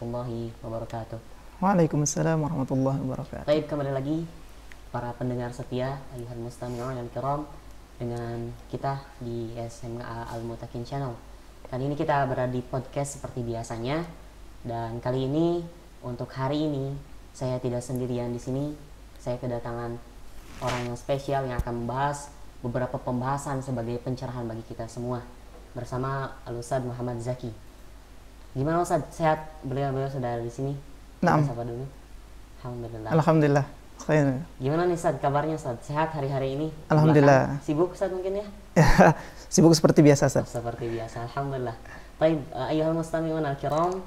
warahmatullahi wabarakatuh. Waalaikumsalam warahmatullahi wabarakatuh. Baik, kembali lagi para pendengar setia ayuhal mustami'un al-kiram dengan kita di SMA Al-Mutakin Channel. Kali ini kita berada di podcast seperti biasanya, dan kali ini untuk hari ini saya tidak sendirian di sini. Saya kedatangan orang yang spesial yang akan membahas beberapa pembahasan sebagai pencerahan bagi kita semua bersama Al-Ustadz Muhammad Zaki. Gimana Ustadz? Sehat? Beliau sudah ada di sini. Naam. Kita sapa dulu. Alhamdulillah. Alhamdulillah. Khair. Gimana nih Ustadz kabarnya Ustadz? Sehat hari-hari ini? Alhamdulillah. Belakang sibuk Ustadz mungkin ya? Sibuk seperti biasa, Ustaz. Seperti biasa. Alhamdulillah. Baik, ayyuhal mustami'un al-kiram.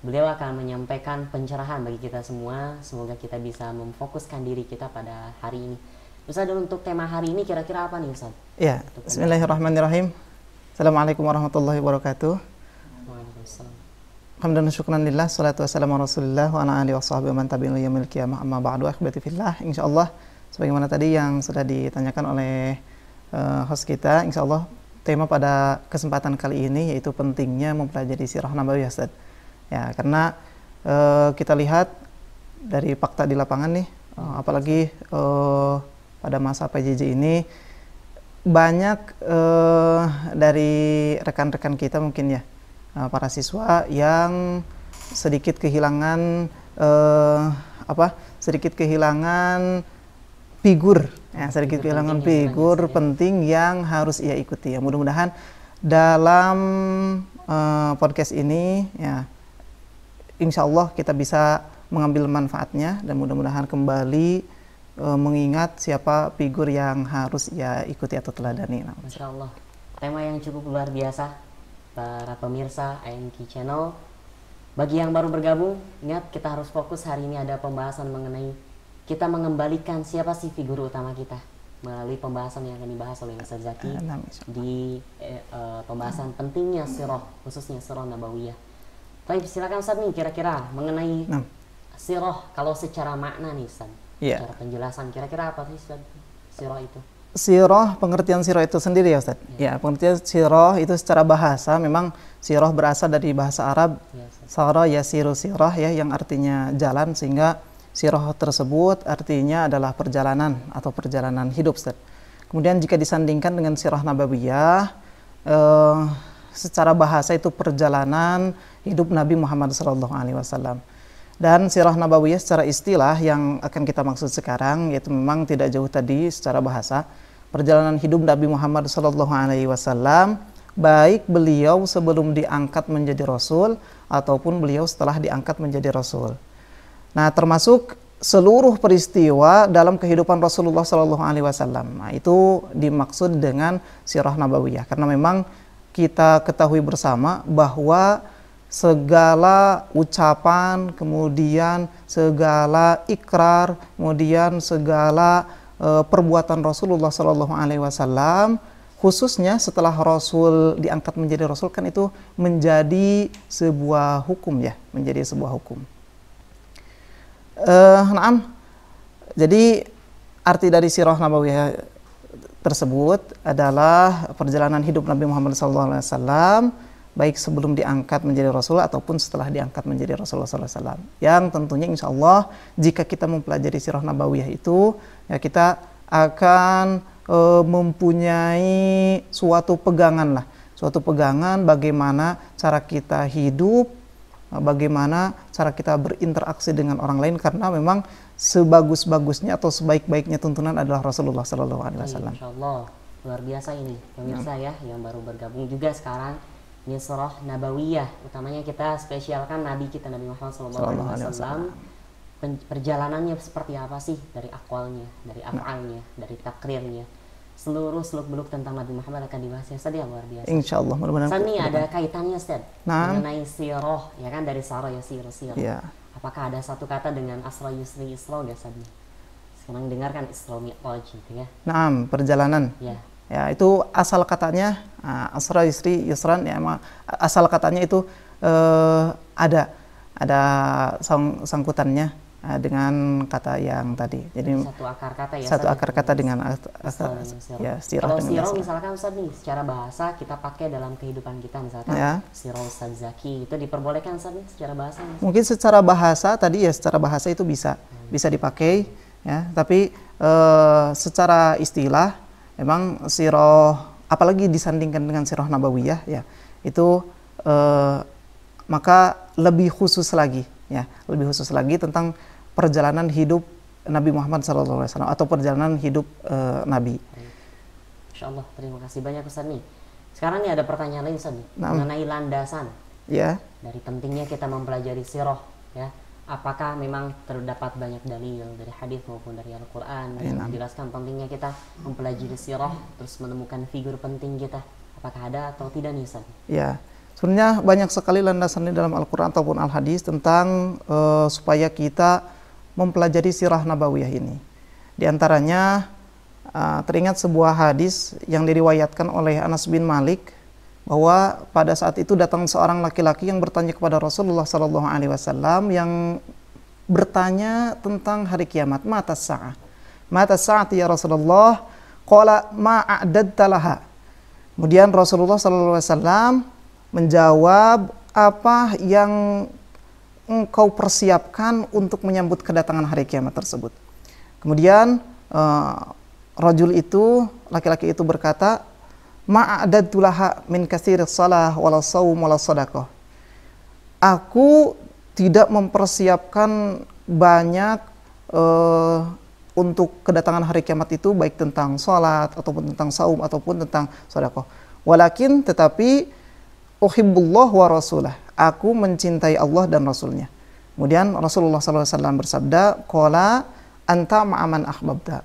Beliau akan menyampaikan pencerahan bagi kita semua. Semoga kita bisa memfokuskan diri kita pada hari ini. Ustadz, untuk tema hari ini kira-kira apa nih Ustadz? Ya, bismillahirrahmanirrahim. Assalamualaikum warahmatullahi wabarakatuh. Waalaikumsalam. Alhamdulillah, syukran lillah, salatu wassalamu ala rasulillah wa ala alihi wa sahbihi wa man tabi'in ila yaumil qiyamah, amma ba'du. Akhwati fillah, insyaallah sebagaimana tadi yang sudah ditanyakan oleh host kita, insyaallah tema pada kesempatan kali ini yaitu pentingnya mempelajari sirah nabawiyah, Ustaz. Ya, karena kita lihat dari fakta di lapangan nih, apalagi pada masa PJJ ini banyak dari rekan-rekan kita mungkin ya, para siswa yang sedikit kehilangan figur, ya, sedikit kehilangan figur penting yang harus ia ikuti. Ya, mudah-mudahan dalam podcast ini, ya, insya Allah kita bisa mengambil manfaatnya dan mudah-mudahan kembali mengingat siapa figur yang harus ia ikuti atau teladani. Masya Allah, tema yang cukup luar biasa. Para pemirsa IMQ Channel, bagi yang baru bergabung, ingat kita harus fokus. Hari ini ada pembahasan mengenai kita mengembalikan siapa sih figur utama kita melalui pembahasan yang akan dibahas oleh Ustaz Zaki di pembahasan pentingnya sirah, khususnya sirah nabawiyah. Baik, silakan Ustaz nih, kira-kira mengenai sirah kalau secara makna nih Ustaz, secara penjelasan kira-kira apa sih Ustaz sirah itu? Sirah, pengertian sirah itu sendiri ya Ustaz. Ya, pengertian sirah itu secara bahasa memang sirah berasal dari bahasa Arab sara yasiru sirah, ya, yang artinya jalan, sehingga sirah tersebut artinya adalah perjalanan atau perjalanan hidup, Ustaz. Kemudian jika disandingkan dengan sirah nabawiyah, secara bahasa itu perjalanan hidup Nabi Muhammad SAW. Dan sirah nabawiyah secara istilah yang akan kita maksud sekarang yaitu memang tidak jauh tadi secara bahasa, perjalanan hidup Nabi Muhammad SAW, baik beliau sebelum diangkat menjadi Rasul ataupun beliau setelah diangkat menjadi Rasul. Nah, termasuk seluruh peristiwa dalam kehidupan Rasulullah SAW. Nah, itu dimaksud dengan sirah nabawiyah, karena memang kita ketahui bersama bahwa segala ucapan, kemudian segala ikrar, kemudian segala perbuatan Rasulullah SAW, khususnya setelah Rasul diangkat menjadi Rasul, kan itu menjadi sebuah hukum, ya, menjadi sebuah hukum. Jadi arti dari sirah nabawiyah tersebut adalah perjalanan hidup Nabi Muhammad SAW baik sebelum diangkat menjadi Rasul ataupun setelah diangkat menjadi Rasulullah SAW. Yang tentunya insya Allah jika kita mempelajari sirah nabawiyah itu, ya, kita akan mempunyai suatu pegangan bagaimana cara kita hidup, bagaimana cara kita berinteraksi dengan orang lain, karena memang sebagus-bagusnya atau sebaik-baiknya tuntunan adalah Rasulullah SAW. Insya Allah luar biasa ini pemirsa ya yang baru bergabung juga sekarang. Ini sirah nabawiyah, utamanya kita spesialkan Nabi kita Nabi Muhammad SAW. Perjalanannya seperti apa sih, dari akwalnya, dari af'alnya, dari takrirnya, seluruh seluk-beluk tentang Nabi Muhammad akan dibahas ya Ustaz, ya, luar biasa. Insya Allah, mudah-mudahan. Ini ada kaitannya Ustaz mengenai sirah, ya kan, dari sara yasiru sirah. Ya. Apakah ada satu kata dengan asra yusri isra gak Ustaz? Sekarang dengarkan Isra Mi'raj gitu ya. Naam, perjalanan. Ya, itu asal katanya asra yusri yusran, ya, asal katanya itu ada sangkutannya, dengan kata yang tadi. Jadi satu akar kata ya. Satu akar kata dengan ya, sirah. Kalau sirah misalkan Ustaz nih, secara bahasa kita pakai dalam kehidupan kita misalkan ya. Sirah Ustaz Zaki itu diperbolehkan Ustaz nih secara bahasa? Mungkin secara bahasa tadi ya, secara bahasa itu bisa dipakai ya. Tapi secara istilah memang sirah, apalagi disandingkan dengan sirah nabawiyah ya, itu maka lebih khusus lagi ya, lebih khusus lagi tentang perjalanan hidup Nabi Muhammad SAW atau perjalanan hidup Nabi. Insya Allah, terima kasih banyak Ustaz nih. Sekarang nih ada pertanyaan lain Ustaz nih, mengenai landasan ya. Dari pentingnya kita mempelajari sirah ya. Apakah memang terdapat banyak dalil dari hadis maupun dari Al-Quran yang menjelaskan pentingnya kita mempelajari sirah terus menemukan figur penting kita? Apakah ada atau tidak nih Ustaz? Ya, sebenarnya banyak sekali landasan di dalam Al-Quran ataupun Al-Hadis tentang supaya kita mempelajari sirah nabawiyah ini. Di antaranya teringat sebuah hadis yang diriwayatkan oleh Anas bin Malik bahwa pada saat itu datang seorang laki-laki yang bertanya kepada Rasulullah SAW yang bertanya tentang hari kiamat. Mata sa'ah, mata sa'at ya Rasulullah, qala ma'a'dadta laha. Kemudian Rasulullah SAW menjawab, apa yang engkau persiapkan untuk menyambut kedatangan hari kiamat tersebut. Kemudian rajul itu, laki-laki itu berkata, ma'adadtu laha min katsiris shalah wala shaum wala shadaqah. Aku tidak mempersiapkan banyak untuk kedatangan hari kiamat itu, baik tentang salat ataupun tentang saum ataupun tentang sedekah. Walakin tetapi uhibbullah wa rasulah, aku mencintai Allah dan Rasulnya. Kemudian Rasulullah SAW bersabda, qala anta ma'aman ahbabta,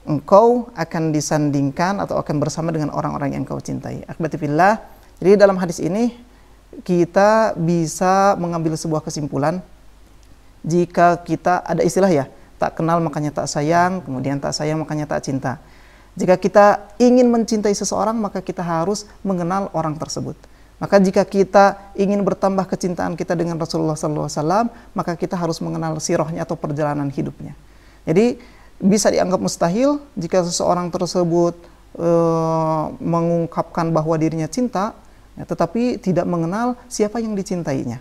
engkau akan disandingkan atau akan bersama dengan orang-orang yang engkau cintai. Akhbati fillah. Jadi dalam hadis ini kita bisa mengambil sebuah kesimpulan, jika kita ada istilah ya, tak kenal makanya tak sayang, kemudian tak sayang makanya tak cinta. Jika kita ingin mencintai seseorang, maka kita harus mengenal orang tersebut. Maka jika kita ingin bertambah kecintaan kita dengan Rasulullah SAW, maka kita harus mengenal sirahnya atau perjalanan hidupnya. Jadi bisa dianggap mustahil jika seseorang tersebut mengungkapkan bahwa dirinya cinta, ya, tetapi tidak mengenal siapa yang dicintainya.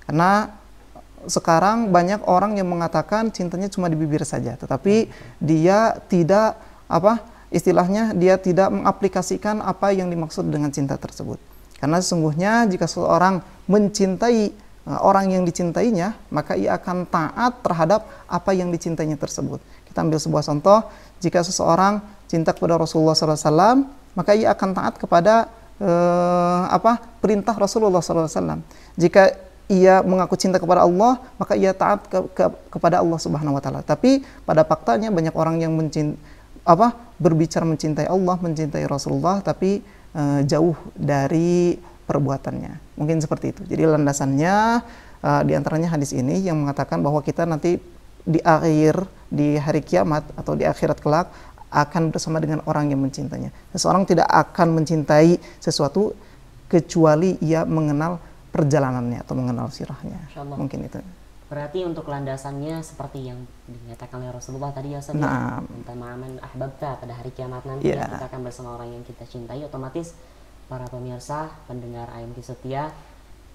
Karena sekarang banyak orang yang mengatakan cintanya cuma di bibir saja, tetapi dia tidak istilahnya dia tidak mengaplikasikan apa yang dimaksud dengan cinta tersebut. Karena sesungguhnya jika seseorang mencintai orang yang dicintainya, maka ia akan taat terhadap apa yang dicintainya tersebut. Kita ambil sebuah contoh, jika seseorang cinta kepada Rasulullah SAW, maka ia akan taat kepada perintah Rasulullah SAW. Jika ia mengaku cinta kepada Allah, maka ia taat kepada Allah Subhanahu Wa Taala. Tapi pada faktanya banyak orang yang berbicara mencintai Allah, mencintai Rasulullah, tapi jauh dari perbuatannya. Mungkin seperti itu. Jadi landasannya diantaranya hadis ini yang mengatakan bahwa kita nanti di hari kiamat atau di akhirat kelak akan bersama dengan orang yang mencintainya. Seseorang tidak akan mencintai sesuatu kecuali ia mengenal perjalanannya atau mengenal sirahnya. Mungkin itu. Berarti untuk landasannya seperti yang dinyatakan oleh Rasulullah tadi ya Ustaz. Tentang ma'aman ahbabta, pada hari kiamat nanti kita akan bersama orang yang kita cintai. Otomatis para pemirsa, pendengar AMK Setia,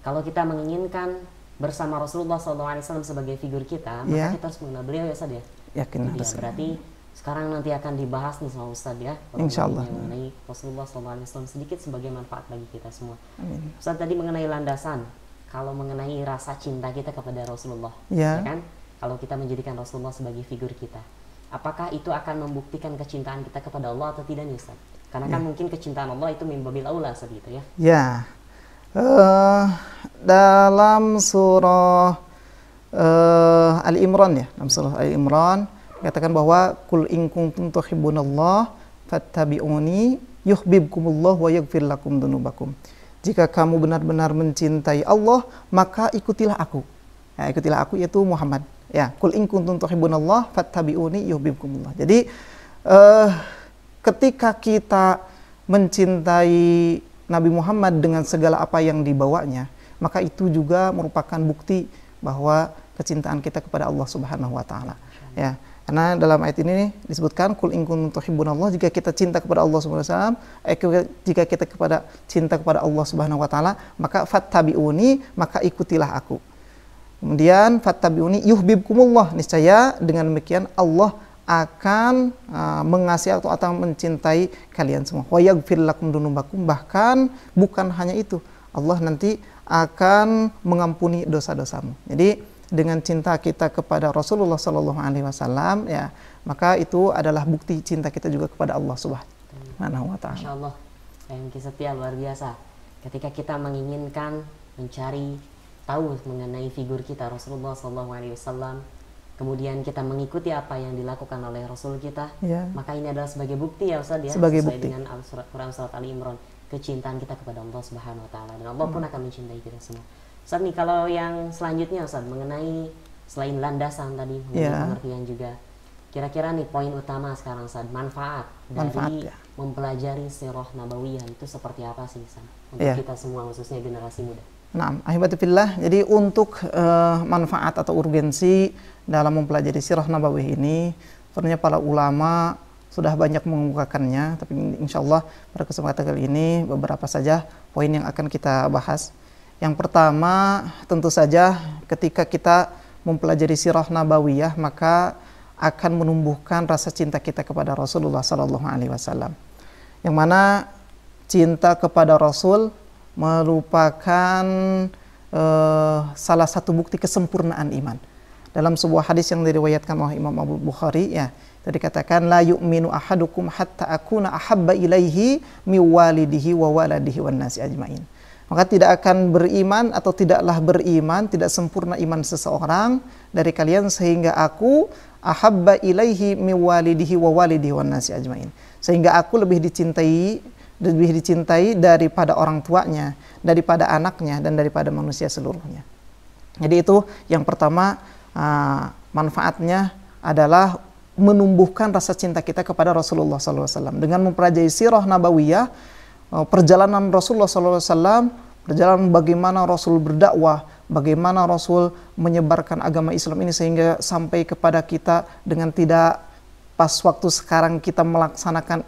kalau kita menginginkan bersama Rasulullah SAW sebagai figur kita, maka kita harus mengenal beliau ya Ustaz ya. Yakin harus. Berarti sekarang nanti akan dibahas nih sama Ustaz ya, insyaallah, mengenai Rasulullah SAW sedikit sebagai manfaat bagi kita semua. Amin. Ustaz tadi mengenai landasan, kalau mengenai rasa cinta kita kepada Rasulullah, ya kan? Kalau kita menjadikan Rasulullah sebagai figur kita, apakah itu akan membuktikan kecintaan kita kepada Allah atau tidak nih Ustaz? Karena kan mungkin kecintaan Allah itu min babil aula seperti itu ya. Ya. Dalam surah Al-Imran ya, dalam surah Al-Imran katakan bahwa kul in kuntum tuhibbunallah fattabi'uni yuhibbukumullah wa yaghfir lakum dzunubakum. Jika kamu benar-benar mencintai Allah, maka ikutilah aku. Ya, ikutilah aku yaitu Muhammad. Ya, kul in kuntum tuhibbunallah fattabi'uni yuhibbukumullah. Jadi ketika kita mencintai Nabi Muhammad dengan segala apa yang dibawanya, maka itu juga merupakan bukti bahwa kecintaan kita kepada Allah Subhanahu wa taala. Ya. Karena dalam ayat ini disebutkan kul in kuntum tuhibbunallah, jika kita cinta kepada Allah Subhanahu wa taala, jika kita cinta kepada Allah Subhanahu wa taala, maka fattabi'uni, maka ikutilah aku. Kemudian fattabi'uni yuhibbukumullah, niscaya dengan demikian Allah akan mengasihi atau akan mencintai kalian semua. Wa yaghfir lakum dzunubakum, bahkan bukan hanya itu, Allah nanti akan mengampuni dosa-dosamu. Jadi dengan cinta kita kepada Rasulullah Sallallahu Alaihi Wasallam, ya, maka itu adalah bukti cinta kita juga kepada Allah Subhanahu Wa Taala. Masya Allah, yang setia luar biasa. Ketika kita menginginkan mencari tahu mengenai figur kita Rasulullah Sallallahu Alaihi Wasallam, kemudian kita mengikuti apa yang dilakukan oleh Rasul kita, ya, maka ini adalah sebagai bukti ya Ustaz ya, sebagai sesuai bukti dengan Quran surat Ali Imran, kecintaan kita kepada Allah Subhanahu Wa Taala, dan Allah pun akan mencintai kita semua. Ustaz nih, kalau yang selanjutnya Ustaz mengenai selain landasan tadi, mengenai pengertian juga, kira-kira nih poin utama sekarang Ustaz, manfaat dari mempelajari sirah nabawiyah itu seperti apa sih Ustaz untuk kita semua, khususnya generasi muda? Nah, ahibati fillah, jadi untuk manfaat atau urgensi dalam mempelajari sirah nabawiyah ini, sebenarnya para ulama sudah banyak mengemukakannya, tapi insya Allah pada kesempatan kali ini beberapa saja poin yang akan kita bahas. Yang pertama, tentu saja ketika kita mempelajari sirah nabawiyah, maka akan menumbuhkan rasa cinta kita kepada Rasulullah Sallallahu Alaihi Wasallam. Yang mana cinta kepada Rasul merupakan salah satu bukti kesempurnaan iman. Dalam sebuah hadis yang diriwayatkan oleh Imam Abu Bukhari, ya, tadi katakan la yu'minu ahadukum hatta akuna ahabba ilaihi mi walidihi wa waladihi wan nasi ajmain. Maka tidak akan beriman atau tidaklah beriman, tidak sempurna iman seseorang dari kalian sehingga aku ahabba ilaihi mi walidihi wa walidihi wan nasi ajmain. Sehingga aku lebih dicintai daripada orang tuanya, daripada anaknya, dan daripada manusia seluruhnya. Jadi itu yang pertama, manfaatnya adalah menumbuhkan rasa cinta kita kepada Rasulullah SAW. Dengan mempelajari sirah nabawiyah, perjalanan Rasulullah SAW, perjalanan bagaimana Rasul berdakwah, bagaimana Rasul menyebarkan agama Islam ini sehingga sampai kepada kita dengan tidak pas waktu sekarang kita melaksanakan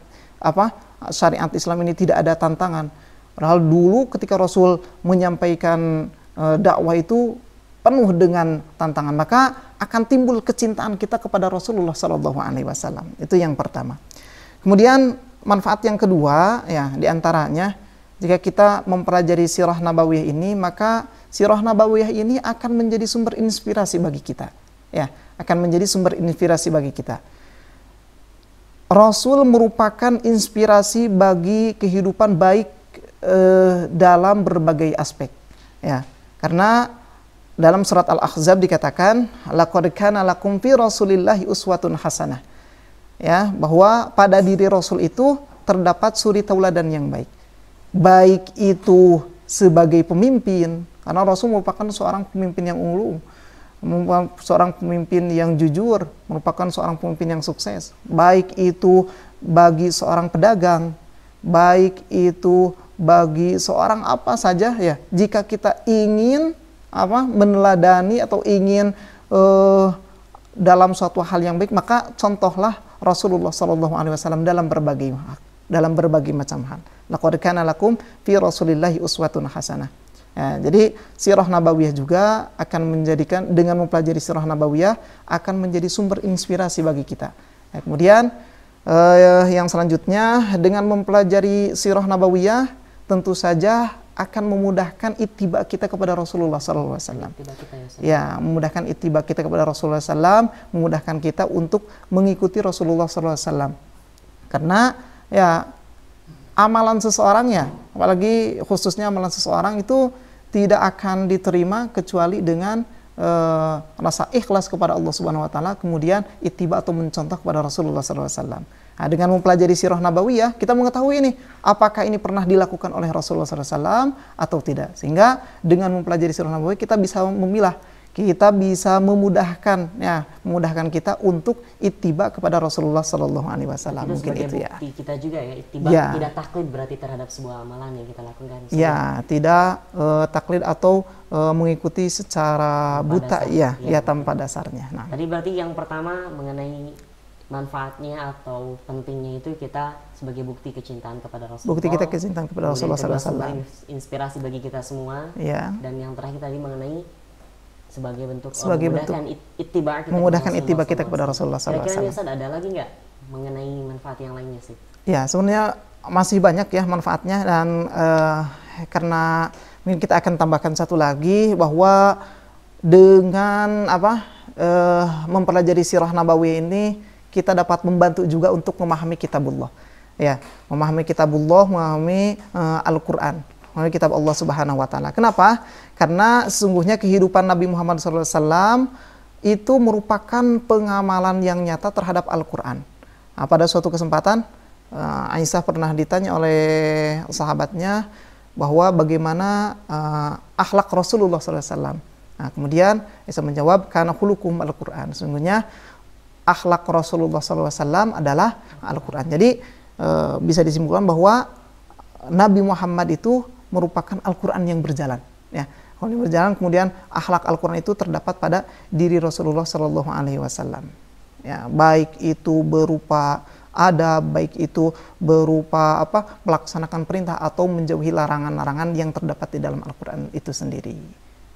syariat Islam ini tidak ada tantangan. Padahal dulu ketika Rasul menyampaikan dakwah itu penuh dengan tantangan, maka akan timbul kecintaan kita kepada Rasulullah SAW. Itu yang pertama. Kemudian manfaat yang kedua, ya, diantaranya jika kita mempelajari sirah nabawiyah ini, maka sirah nabawiyah ini akan menjadi sumber inspirasi bagi kita, ya, akan menjadi sumber inspirasi bagi kita. Rasul merupakan inspirasi bagi kehidupan baik dalam berbagai aspek, ya, karena dalam surat Al-Ahzab dikatakan laqad kana lakum fi rasulillahi uswatun hasanah, ya, bahwa pada diri Rasul itu terdapat suri tauladan yang baik. Baik itu sebagai pemimpin, karena Rasul merupakan seorang pemimpin yang unggul, seorang pemimpin yang jujur, merupakan seorang pemimpin yang sukses. Baik itu bagi seorang pedagang, baik itu bagi seorang apa saja, ya, jika kita ingin meneladani atau ingin dalam suatu hal yang baik, maka contohlah Rasulullah SAW dalam berbagai macam hal. Laqad kana lakum fi rasulillahi uswatun hasanah. Ya, jadi sirah nabawiyah juga akan menjadikan, dengan mempelajari sirah nabawiyah akan menjadi sumber inspirasi bagi kita. Ya, kemudian yang selanjutnya, dengan mempelajari sirah nabawiyah tentu saja akan memudahkan ittiba kita kepada Rasulullah SAW. Ya, memudahkan ittiba kita kepada Rasulullah SAW, memudahkan kita untuk mengikuti Rasulullah SAW. Karena ya, amalan seseorang, ya, apalagi khususnya amalan seseorang itu tidak akan diterima kecuali dengan rasa ikhlas kepada Allah Subhanahu Wa Taala, kemudian ittiba atau mencontoh kepada Rasulullah SAW. Nah, dengan mempelajari sirah nabawiyah, kita mengetahui ini apakah ini pernah dilakukan oleh Rasulullah SAW atau tidak. Sehingga dengan mempelajari sirah nabawiyah kita bisa memilah kita bisa memudahkan kita untuk ittiba kepada Rasulullah Sallallahu Alaihi Wasallam. Mungkin itu ya. Bukti kita juga ya, ittiba tidak taklid berarti terhadap sebuah amalan yang kita lakukan. Ya, tidak taklid atau mengikuti secara buta tanpa dasarnya. Nah, tadi berarti yang pertama mengenai manfaatnya atau pentingnya itu kita sebagai bukti kecintaan kepada Rasulullah. Bukti kita kecintaan kepada Rasulullah Sallallahu Alaihi Wasallam. Inspirasi bagi kita semua. Ya. Dan yang terakhir tadi mengenai sebagai bentuk memudahkan ittiba kita kepada Rasulullah SAW. Kira-kira Ustaz ada lagi nggak mengenai manfaat yang lainnya sih? Ya, sebenarnya masih banyak ya manfaatnya, dan karena mungkin kita akan tambahkan satu lagi bahwa dengan mempelajari sirah nabawiyah ini kita dapat membantu juga untuk memahami kitabullah. Ya, memahami kitabullah, memahami Al-Qur'an, memahami kitab Allah Subhanahu wa taala. Kenapa? Karena sesungguhnya kehidupan Nabi Muhammad SAW itu merupakan pengamalan yang nyata terhadap Al-Quran. Nah, pada suatu kesempatan, Aisyah pernah ditanya oleh sahabatnya bahwa bagaimana akhlak Rasulullah SAW. Nah, kemudian Aisyah menjawab, karena khuluquhum Al-Quran. Sesungguhnya akhlak Rasulullah SAW adalah Al-Quran. Jadi bisa disimpulkan bahwa Nabi Muhammad itu merupakan Al-Quran yang berjalan. Ya, kalau berjalan, kemudian akhlak Al-Quran itu terdapat pada diri Rasulullah Sallallahu Alaihi Wasallam. Ya, baik itu berupa adab, baik itu berupa melaksanakan perintah atau menjauhi larangan-larangan yang terdapat di dalam Al-Quran itu sendiri.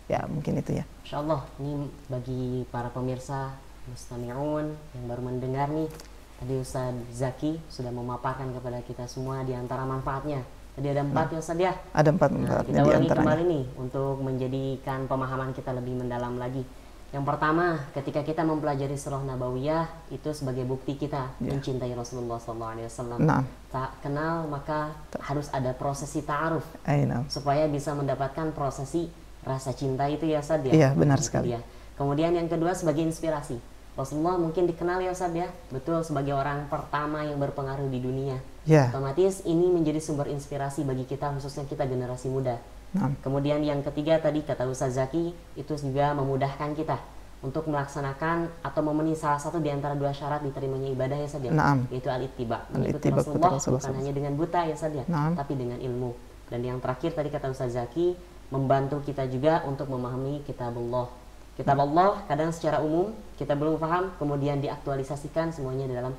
Ya, mungkin itu ya. Insya Allah, ini bagi para pemirsa mustami'un yang baru mendengar nih, tadi Ustaz Zaki sudah memaparkan kepada kita semua di antara manfaatnya. Tadi ada 4 ya Ustaz ya? Ada 4 manfaatnya. Kita ulangi kembali nih untuk menjadikan pemahaman kita lebih mendalam lagi. Yang pertama, ketika kita mempelajari sirah nabawiyah itu sebagai bukti kita mencintai Rasulullah SAW. Tak kenal maka harus ada prosesi ta'aruf supaya bisa mendapatkan prosesi rasa cinta itu ya Ustaz ya? Iya, benar sekali. Kemudian yang kedua sebagai inspirasi. Rasulullah mungkin dikenal ya Ustaz ya, betul sebagai orang pertama yang berpengaruh di dunia. Otomatis ini menjadi sumber inspirasi bagi kita, khususnya kita generasi muda. Kemudian yang ketiga tadi kata Ustaz Zaki, itu juga memudahkan kita untuk melaksanakan atau memenuhi salah satu di antara 2 syarat diterimanya ibadah ya Ustaz ya, yaitu al-ittiba, mengikuti Rasulullah bukan hanya dengan buta ya Ustaz ya, tapi dengan ilmu. Dan yang terakhir tadi kata Ustaz Zaki, membantu kita juga untuk memahami kitabullah. Kitab Allah kadang secara umum kita belum paham, kemudian diaktualisasikan semuanya di dalam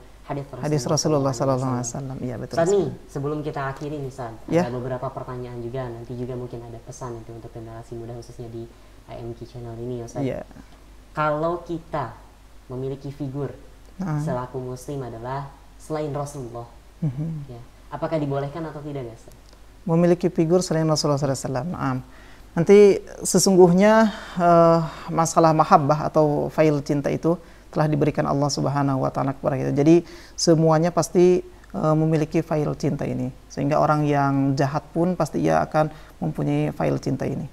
hadis Rasulullah Sallallahu Alaihi Wasallam. Iya, betul. Ustaz nih, sebelum kita akhiri nih Ustaz, ada beberapa pertanyaan juga, nanti juga mungkin ada pesan itu untuk generasi muda khususnya di IMQ channel ini ya Ustaz. Kalau kita memiliki figur selaku muslim adalah selain Rasulullah, ya, apakah dibolehkan atau tidak ya Ustaz? Memiliki figur selain Rasulullah SAW. Nanti sesungguhnya masalah mahabbah atau file cinta itu telah diberikan Allah Subhanahu wa taala kepada kita. Jadi semuanya pasti memiliki file cinta ini. Sehingga orang yang jahat pun pasti ia akan mempunyai file cinta ini.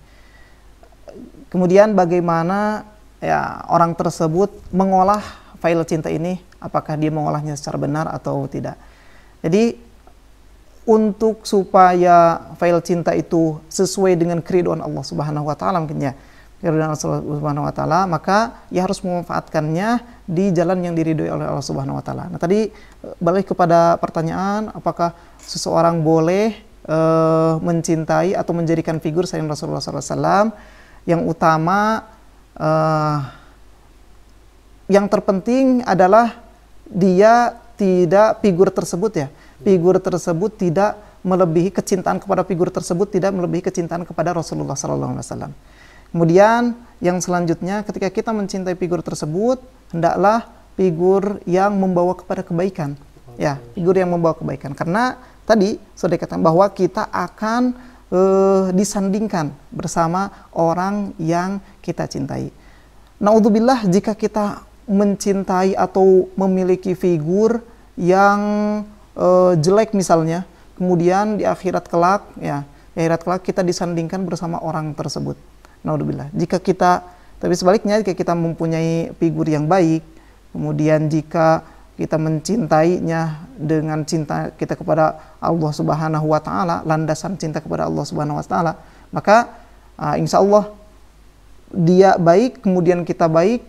Kemudian bagaimana ya orang tersebut mengolah file cinta ini, apakah dia mengolahnya secara benar atau tidak. Jadi untuk supaya file cinta itu sesuai dengan keridhaan Allah Subhanahu wa taala mungkin ya, keridhaan Allah Subhanahu wa taala, maka ia harus memanfaatkannya di jalan yang diridhoi oleh Allah Subhanahu wa taala. Nah, tadi balik kepada pertanyaan, apakah seseorang boleh mencintai atau menjadikan figur selain Rasulullah SAW? Yang utama, yang terpenting adalah dia tidak figur tersebut ya. Figur tersebut tidak melebihi kecintaan kepada figur tersebut, tidak melebihi kecintaan kepada Rasulullah SAW. Kemudian yang selanjutnya, ketika kita mencintai figur tersebut, hendaklah figur yang membawa kepada kebaikan. Ya, figur yang membawa kebaikan. Karena tadi sudah dikatakan bahwa kita akan disandingkan bersama orang yang kita cintai. Naudzubillah jika kita mencintai atau memiliki figur yang jelek misalnya, kemudian di akhirat kelak kita disandingkan bersama orang tersebut. Naudzubillah. Tapi sebaliknya jika kita mempunyai figur yang baik, kemudian jika kita mencintainya dengan cinta kita kepada Allah Subhanahu wa taala, landasan cinta kepada Allah Subhanahu wa taala, maka insya Allah dia baik, kemudian kita baik,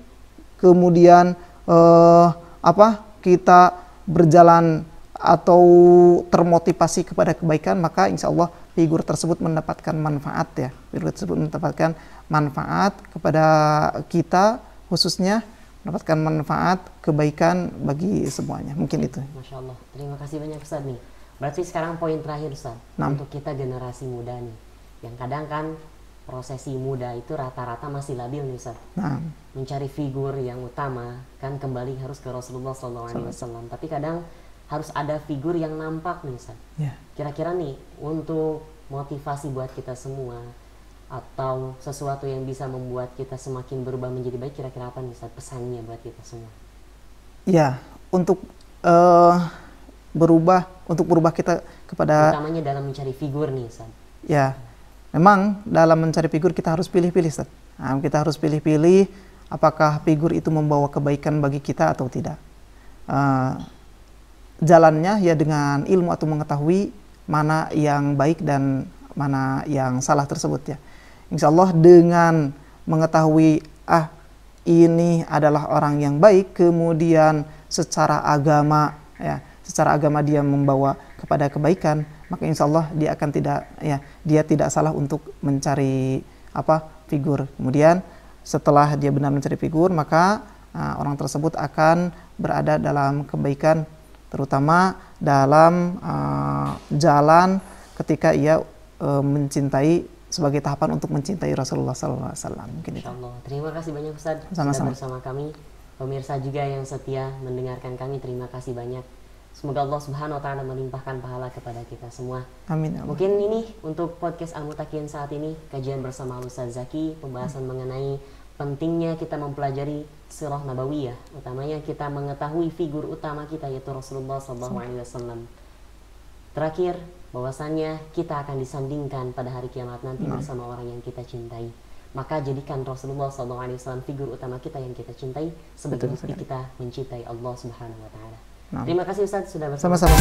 kemudian kita berjalan atau termotivasi kepada kebaikan, maka insya Allah figur tersebut mendapatkan manfaat ya. Figur tersebut mendapatkan manfaat kepada kita, khususnya mendapatkan manfaat kebaikan bagi semuanya. Mungkin itu. Masya Allah. Terima kasih banyak Ustaz nih. Berarti sekarang poin terakhir Ustaz, untuk kita generasi muda nih, yang kadang kan prosesi muda itu rata-rata masih labil nih Ustaz. Mencari figur yang utama kan kembali harus ke Rasulullah SAW. Tapi kadang harus ada figur yang nampak nih Ustaz. Kira-kira nih untuk motivasi buat kita semua atau sesuatu yang bisa membuat kita semakin berubah menjadi baik, kira-kira apa nih Ustaz pesannya buat kita semua? Ya, untuk berubah kita kepada, utamanya dalam mencari figur nih Ustaz. Ya, memang dalam mencari figur kita harus pilih-pilih Ustaz. Kita harus pilih-pilih apakah figur itu membawa kebaikan bagi kita atau tidak. Jalannya ya dengan ilmu atau mengetahui mana yang baik dan mana yang salah tersebut ya. Insya Allah dengan mengetahui ini adalah orang yang baik, kemudian secara agama dia membawa kepada kebaikan, maka insya Allah dia tidak salah untuk mencari figur. Kemudian setelah dia benar mencari figur, maka orang tersebut akan berada dalam kebaikan, terutama dalam jalan ketika ia mencintai, sebagai tahapan untuk mencintai Rasulullah SAW. Mungkin itu. Allah. Terima kasih banyak Ustaz sudah bersama kami. Pemirsa juga yang setia mendengarkan kami, terima kasih banyak. Semoga Allah Subhanahu wa Ta'ala melimpahkan pahala kepada kita semua. Amin. Mungkin ini untuk podcast Al-Mutaqiyin saat ini, kajian bersama Ustaz Zaki, pembahasan mengenai pentingnya kita mempelajari sirah nabawiyah, utamanya kita mengetahui figur utama kita yaitu Rasulullah SAW. Terakhir, bahwasannya kita akan disandingkan pada hari kiamat nanti bersama orang yang kita cintai. Maka jadikan Rasulullah SAW figur utama kita yang kita cintai sebagai bukti kita mencintai Allah Subhanahu wa Ta'ala. Terima kasih Ustaz sudah bersama. Sama-sama.